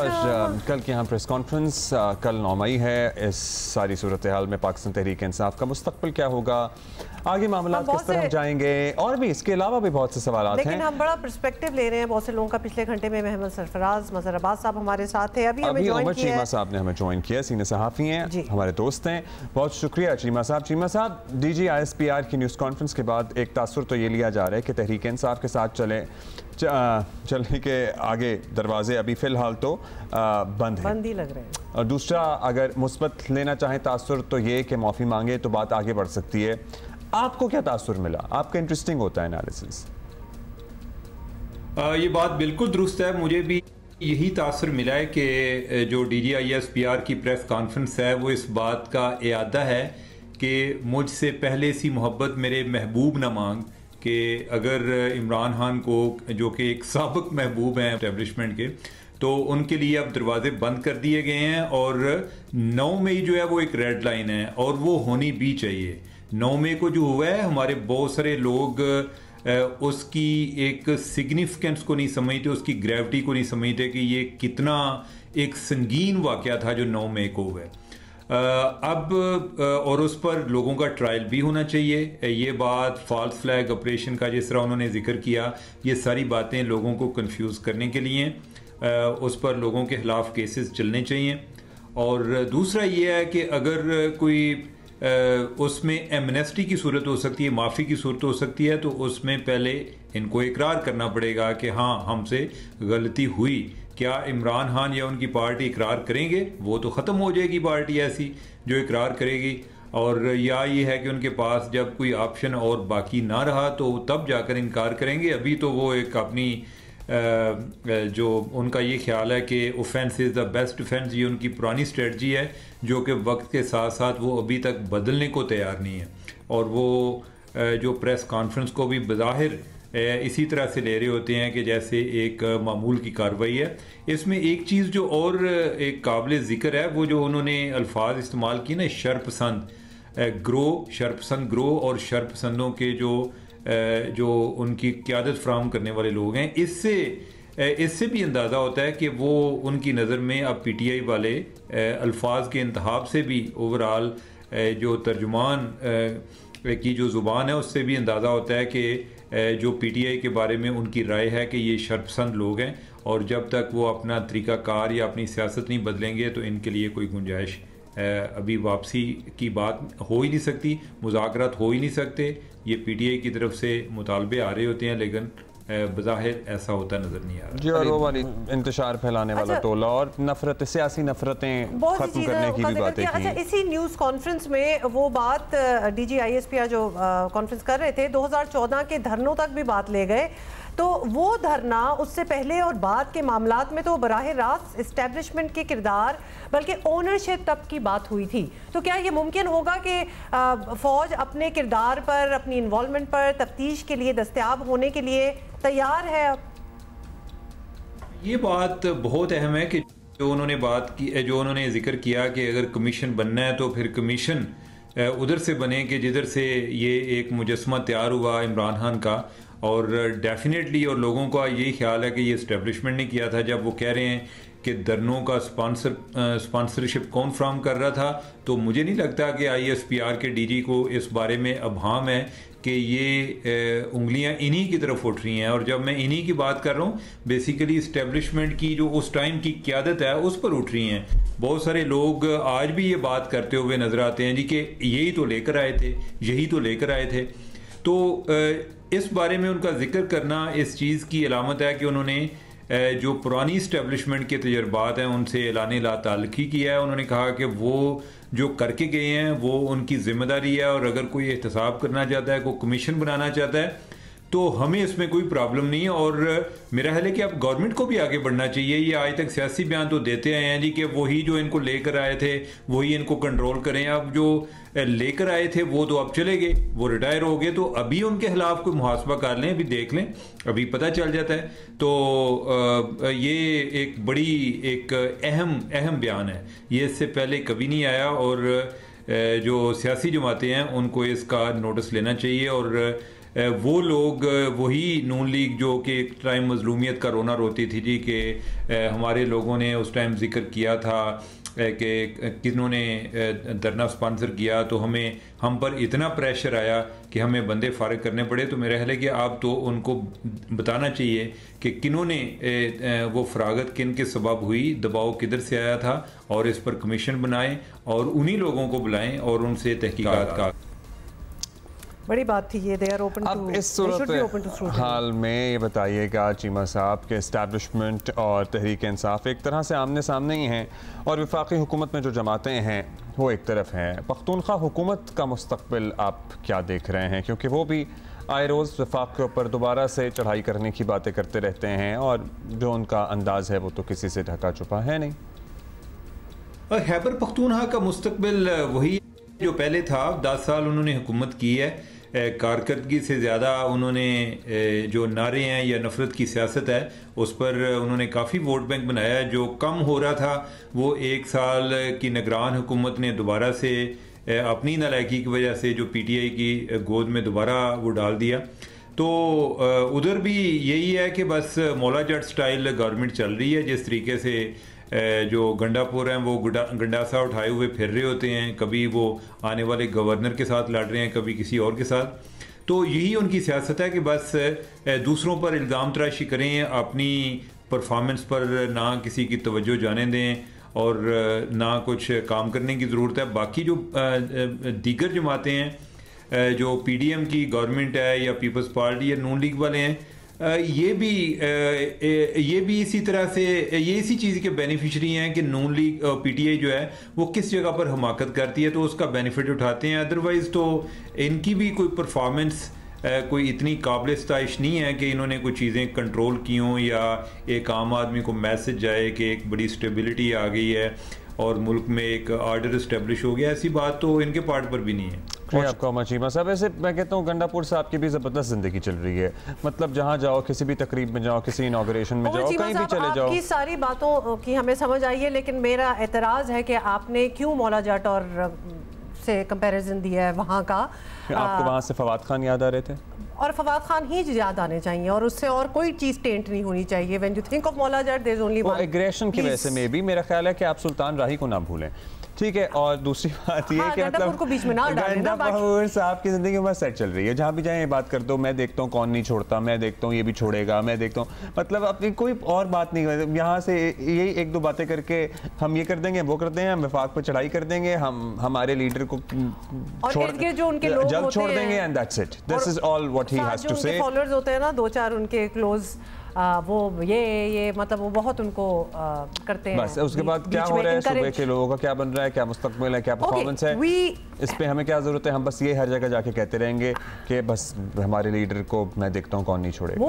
आज कल की यहाँ प्रेस कॉन्फ्रेंस कल 9 मई है। इस सारी सूरत हाल में पाकिस्तान तहरीक इंसाफ का मुस्तकबिल क्या होगा, आगे मामला किस तरफ जाएंगे, और भी इसके अलावा भी बहुत से सवाल हैं। लेकिन हम बड़ा पर्सपेक्टिव ले रहे हैं बहुत से लोगों का। पिछले घंटे में महमद सरफराज मजहर अब्बास साहब हमारे साथ है। अभी उमर चीमा साहब ने हमें ज्वाइन किया, सीनियर सहाफ़ी हैं, हमारे दोस्त हैं। बहुत शुक्रिया चीमा साहब। चीमा साहब, DGISPR की न्यूज़ कॉन्फ्रेंस के बाद एक तासुर तो ये लिया जा रहा है कि तहरीक इंसाफ के साथ चलने के आगे दरवाजे अभी फ़िलहाल तो बंद ही लग रहे हैं। और दूसरा, अगर मुस्बत लेना चाहें तासुर तो ये कि माफ़ी मांगे तो बात आगे बढ़ सकती है। आपको क्या तासुर मिला? आपका इंटरेस्टिंग होता है एनालिसिस। ये बात बिल्कुल दुरुस्त है। मुझे भी यही तासुर मिला है कि जो DGISPR की प्रेस कॉन्फ्रेंस है वो इस बात का इयादा है कि मुझसे पहले सी मोहब्बत मेरे महबूब न मांग, कि अगर इमरान खान को, जो कि एक साबिक महबूब हैं एस्टेब्लिशमेंट के, तो उनके लिए अब दरवाजे बंद कर दिए गए हैं। और 9 मई जो है वो एक रेड लाइन है और वो होनी भी चाहिए। 9 मई को जो हुआ है, हमारे बहुत सारे लोग उसकी एक सिग्निफिकेंस को नहीं समझते, उसकी ग्रेविटी को नहीं समझते कि ये कितना एक संगीन वाकया था जो 9 मई को हुआ है। अब और उस पर लोगों का ट्रायल भी होना चाहिए। ये बात फॉल्स फ्लैग ऑपरेशन का जिस तरह उन्होंने जिक्र किया, ये सारी बातें लोगों को कंफ्यूज करने के लिए उस पर लोगों के खिलाफ केसेस चलने चाहिए। और दूसरा ये है कि अगर कोई उसमें एमनेस्टी की सूरत हो सकती है, माफ़ी की सूरत हो सकती है, तो उसमें पहले इनको इकरार करना पड़ेगा कि हाँ, हमसे गलती हुई। क्या इमरान खान या उनकी पार्टी इकरार करेंगे? वो तो ख़त्म हो जाएगी पार्टी ऐसी जो इकरार करेगी। और या ये है कि उनके पास जब कोई ऑप्शन और बाकी ना रहा तो तब जाकर इनकार करेंगे। अभी तो वो एक अपनी जो उनका ये ख्याल है कि offence is the best defence, ये उनकी पुरानी स्ट्रेटजी है जो कि वक्त के साथ साथ वो अभी तक बदलने को तैयार नहीं है। और वो जो प्रेस कॉन्फ्रेंस को भी बज़ाहिर इसी तरह से ले रहे होते हैं कि जैसे एक मामूल की कार्रवाई है। इसमें एक चीज़ जो और एक काबिल ज़िक्र है, वो जो उन्होंने अल्फाज इस्तेमाल किए ना, शरपसंद शरपसंद ग्रो और शरपसंदों के जो उनकी क़यादत फराहम करने वाले लोग हैं, इससे भी अंदाज़ा होता है कि वो उनकी नज़र में अब PTI वाले अल्फाज के इंतखाब से भी ओवरऑल जो तर्जुमान की जो ज़ुबान है उससे भी अंदाज़ा होता है कि जो PTI के बारे में उनकी राय है कि ये शरपसंद लोग हैं। और जब तक वो अपना तरीक़ाकार या अपनी सियासत नहीं बदलेंगे तो इनके लिए कोई गुंजाइश अभी वापसी की बात हो ही नहीं सकती, मुज़ाकरात हो ही नहीं सकते। ये PTI की तरफ से मुतालबे आ रहे होते हैं, लेकिन बज़ाहिर ऐसा होता नजर नहीं आ रहा जी। और वो वाली इंतशार फैलाने वाला टोला और नफरत, सियासी नफरतें खत्म करने की भी बातें की। अच्छा, इसी न्यूज़ कॉन्फ्रेंस में वो बात DGISPR जो कॉन्फ्रेंस कर रहे थे, 2014 के धरनों तक भी बात ले गए। तो वो धरना, उससे पहले और बाद के मामलात में तो बराह रास्त इस्टेब्लिशमेंट के किरदार बल्कि ओनरशिप तक की बात हुई थी। तो क्या ये मुमकिन होगा कि फ़ौज अपने किरदार पर, अपनी इन्वॉल्वमेंट पर तफ्तीश के लिए दस्तयाब होने के लिए तैयार है? ये बात बहुत अहम है कि जो उन्होंने जिक्र किया कि अगर कमीशन बनना है तो फिर कमीशन उधर से बने कि जिधर से ये एक मुजस्समा तैयार हुआ इमरान खान का। और डेफिनेटली और लोगों का यही ख्याल है कि ये इस्टेब्लिशमेंट ने किया था। जब वो कह रहे हैं कि धरनों का स्पॉन्सरशिप कौन फ्राहम कर रहा था, तो मुझे नहीं लगता कि ISPR के DG को इस बारे में अभाम है कि ये उंगलियां इन्हीं की तरफ उठ रही हैं। और जब मैं इन्हीं की बात कर रहा हूँ, बेसिकली इस्टेब्लिशमेंट की जो उस टाइम की क़यादत है उस पर उठ रही हैं। बहुत सारे लोग आज भी ये बात करते हुए नजर आते हैं जी कि यही तो लेकर आए थे। तो इस बारे में उनका जिक्र करना इस चीज़ की अलामत है कि उन्होंने जो पुरानी इस्टेब्लिशमेंट के तजर्बात हैं उनसे ऐलान ला ताल्लुकी किया है। उन्होंने कहा कि वो जो करके गए हैं वो उनकी जिम्मेदारी है, और अगर कोई एहतसाब करना चाहता है, कोई कमीशन बनाना चाहता है, तो हमें इसमें कोई प्रॉब्लम नहीं है। और मेरा ख्याल है कि अब गवर्नमेंट को भी आगे बढ़ना चाहिए। ये आज तक सियासी बयान तो देते आए हैं जी कि वही जो इनको लेकर आए थे वही इनको कंट्रोल करें। अब जो लेकर आए थे वो तो अब चले गए, वो रिटायर हो गए, तो अभी उनके खिलाफ कोई मुहासबा कर लें, अभी देख लें, अभी पता चल जाता है। तो ये एक बड़ी अहम बयान है, ये इससे पहले कभी नहीं आया। और जो सियासी जमातें हैं उनको इसका नोटिस लेना चाहिए। और वो लोग वही नून लीग जो कि एक टाइम मजलूमियत का रोना रोती थी जी कि हमारे लोगों ने उस टाइम जिक्र किया था कि किन्होंने धरना स्पॉन्सर किया तो हम पर इतना प्रेशर आया कि हमें बंदे फारिग करने पड़े। तो मेरा ख्याल है कि आप तो उनको बताना चाहिए कि किन्होंने वो फरागत किन के सबब हुई, दबाव किधर से आया था, और इस पर कमीशन बनाएं और उन्हीं लोगों को बुलाएं और उनसे तहकीकात का। बड़ी बात थी ये। अब इस सूरत हाल में ये बताइएगा चीमा साहब के इस्टेब्लिशमेंट और तहरीक इंसाफ एक तरह से आमने सामने ही हैं और वफाकी हुकूमत में जो जमातें हैं वो एक तरफ हैं। पख्तूनख्वा हुकूमत का मुस्तकबिल आप क्या देख रहे हैं, क्योंकि वो भी आए रोज़ वफाक के ऊपर दोबारा से चढ़ाई करने की बातें करते रहते हैं और जो उनका अंदाज़ है वो तो किसी से ढका छुपा है नहीं। खैबर पख्तूनख्वा का मुस्तकबिल वही जो पहले था। 10 साल उन्होंने हुकूमत की है। कारकर्दगी से ज़्यादा उन्होंने जो नारे हैं या नफ़रत की सियासत है उस पर उन्होंने काफ़ी वोट बैंक बनाया है। जो कम हो रहा था वो 1 साल की निगरान हुकूमत ने दोबारा से अपनी नालायकी की वजह से जो PTI की गोद में दोबारा वो डाल दिया। तो उधर भी यही है कि बस मौला जट स्टाइल गवर्नमेंट चल रही है। जिस तरीके से जो गंडापुर हैं वो गंडासा उठाए हुए फिर रहे होते हैं, कभी वो आने वाले गवर्नर के साथ लड़ रहे हैं, कभी किसी और के साथ। तो यही उनकी सियासत है कि बस दूसरों पर इल्ज़ाम तराशी करें, अपनी परफॉर्मेंस पर ना किसी की तवज्जो जाने दें और ना कुछ काम करने की ज़रूरत है। बाकी जो दीगर जमातें हैं, जो PDM की गवर्नमेंट है या पीपल्स पार्टी या नून लीग वाले हैं, ये भी इसी तरह से ये इसी चीज़ के बेनिफिशरी हैं कि नून लीग PTI जो है वो किस जगह पर हमाकत करती है तो उसका बेनिफिट उठाते हैं। अदरवाइज़ तो इनकी भी कोई परफॉर्मेंस कोई इतनी काबिल सताइश नहीं है कि इन्होंने कोई चीज़ें कंट्रोल की हों या एक आम आदमी को मैसेज जाए कि एक बड़ी स्टेबिलिटी आ गई है और मुल्क में एक आर्डर इस्टेब्लिश हो गया। ऐसी बात तो इनके पार्ट पर भी नहीं है। आपका चीमा साहब, ऐसे मैं कहता हूँ गंडापुर साहब की भी ज़बरदस्त ज़िंदगी चल रही है। मतलब जहाँ जाओ, किसी भी तकरीब में जाओ, किसी इनॉग्रेशन में जाओ, कहीं भी चले जाओ। आपकी सारी बातों की हमें समझ आई है, लेकिन मेरा एतराज़ है कि आपने क्यों मौला जट और से कंपैरिजन दिया है वहाँ का। आपको वहाँ से फवाद खान याद आ रहे थे और फवाद खान ही याद आने चाहिए और उससे और कोई चीज़ टेंट नहीं होनी चाहिए। When you think of Maula Jatt there is only one. Aggression की वजह से में भी मेरा ख्याल है कि आप सुल्तान राही को ना भूलें, ठीक है। और दूसरी बात ये कि मतलब को बीच में ना डालें ना। गंडापुर साहब की जिंदगी बस सेट चल रही है, जहाँ भी जाए ये बात कर दो, मैं देखता हूँ कौन नहीं छोड़ता, मैं देखता हूँ ये भी छोड़ेगा, मैं देखता हूँ, मतलब अपनी कोई और बात नहीं। यहाँ से यही 1-2 बातें करके हम ये कर देंगे, वो कर देंगे, हम वफाक पर चढ़ाई कर देंगे, हम हमारे लीडर को जल्द छोड़ देंगे and that's it. This is all what he has to say. Followers होते हैं ना 2-4 उनके क्लोज, वो ये मतलब वो बहुत उनको करते हैं। बस उसके बाद क्या हो रहा है, सुबह के लोगों का क्या बन रहा है, क्या मुस्तकबिल है, क्या परफॉर्मेंस है, इस पे हमें क्या जरूरत है। हम बस ये हर जगह जाके कहते रहेंगे कि बस हमारे लीडर को मैं देखता हूँ कौन नहीं छोड़ेगा।